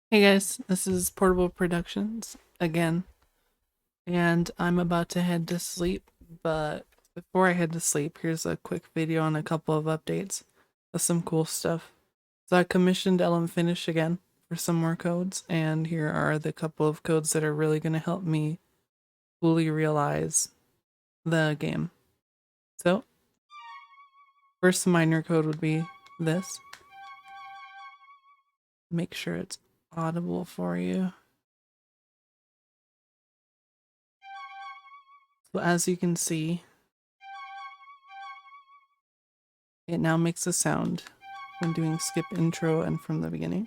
Hey guys, this is Portable Productions again, and I'm about to head to sleep, but before I head to sleep, here's a quick video on a couple of updates of some cool stuff. So I commissioned Ellen Finish again for some more codes, and here are the couple of codes that are really going to help me fully realize the game. So, first minor code would be this. Make sure it's audible for you. So as you can see, it now makes a sound when doing skip intro and from the beginning.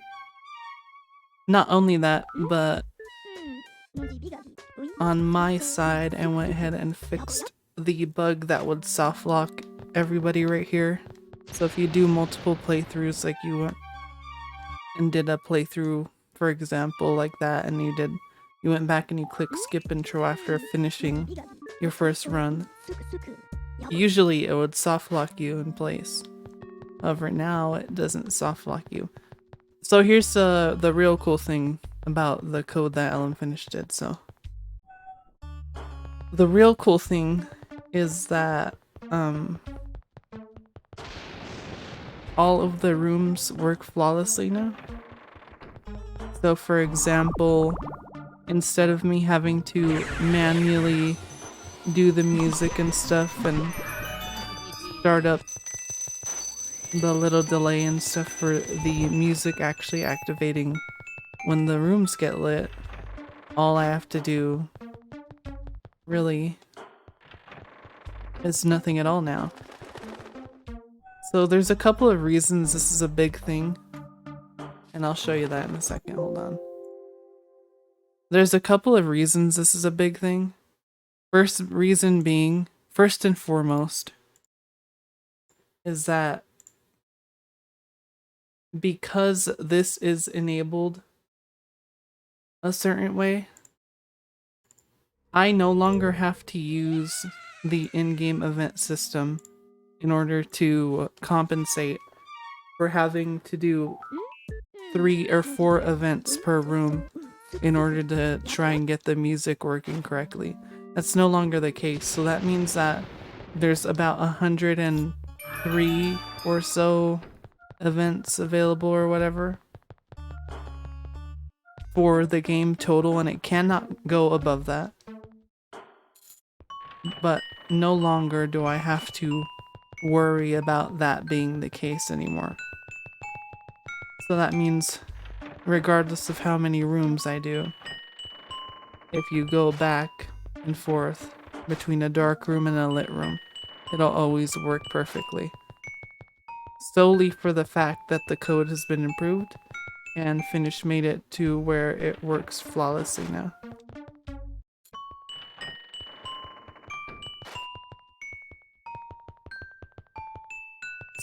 Not only that, but on my side, I went ahead and fixed the bug that would soft lock everybody right here. So if you do multiple playthroughs, like you went and did a playthrough, for example, like that, and you went back and you click skip intro after finishing your first run, usually it would soft lock you in place. However, now it doesn't soft lock you. So here's the real cool thing about the code that Ellen Finish did. So the real cool thing is that all of the rooms work flawlessly now. So for example, instead of me having to manually do the music and stuff and start up the little delay and stuff for the music actually activating when the rooms get lit, all I have to do really is nothing at all now. So there's a couple of reasons this is a big thing, and I'll show you that in a second. Hold on. There's a couple of reasons this is a big thing. First reason being, first and foremost, is that because this is enabled a certain way, I no longer have to use the in-game event system in order to compensate for having to do 3 or 4 events per room in order to try and get the music working correctly. That's no longer the case, so that means that there's about 103 or so events available or whatever for the game total, and it cannot go above that. But no longer do I have to worry about that being the case anymore. So that means regardless of how many rooms I do, if you go back and forth between a dark room and a lit room, it'll always work perfectly. Solely for the fact that the code has been improved and Finish made it to where it works flawlessly now.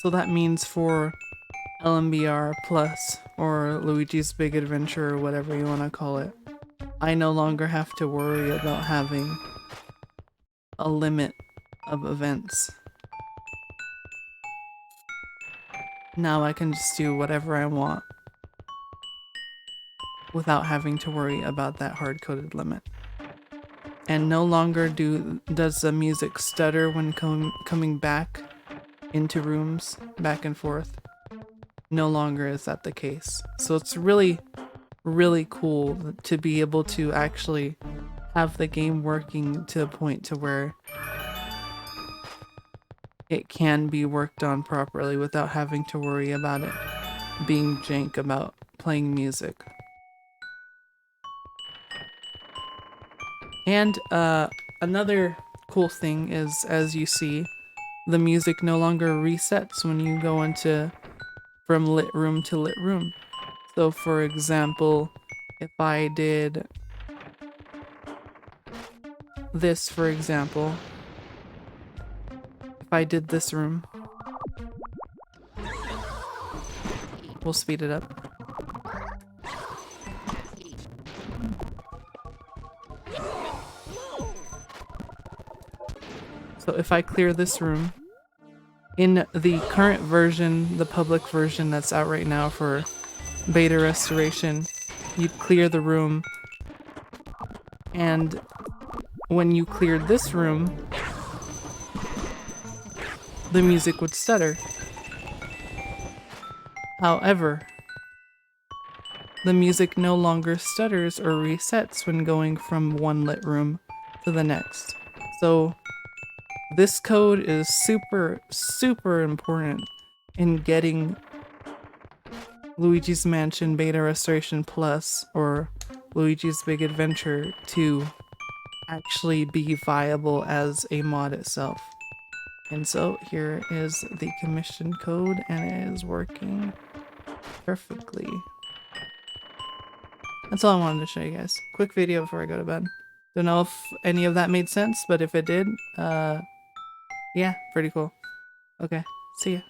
So that means for LMBR Plus or Luigi's Big Adventure or whatever you want to call it, I no longer have to worry about having a limit of events. Now I can just do whatever I want without having to worry about that hard-coded limit. And no longer does the music stutter when coming back into rooms, back and forth. No longer is that the case. So it's really, really cool to be able to actually have the game working to a point to where it can be worked on properly without having to worry about it being jank about playing music. And another cool thing is, as you see, the music no longer resets when you go into from lit room to lit room. So for example, if I did this, for example, if I did this room, we'll speed it up. So if I clear this room, in the current version, the public version that's out right now for beta restoration, you'd clear the room, and when you cleared this room, the music would stutter. However, the music no longer stutters or resets when going from one lit room to the next. So this code is super important in getting Luigi's Mansion Beta Restoration Plus or Luigi's Big Adventure to actually be viable as a mod itself. And so here is the commission code, and it is working perfectly. That's all I wanted to show you guys. Quick video before I go to bed. Don't know if any of that made sense, but if it did, yeah, pretty cool. Okay, see ya.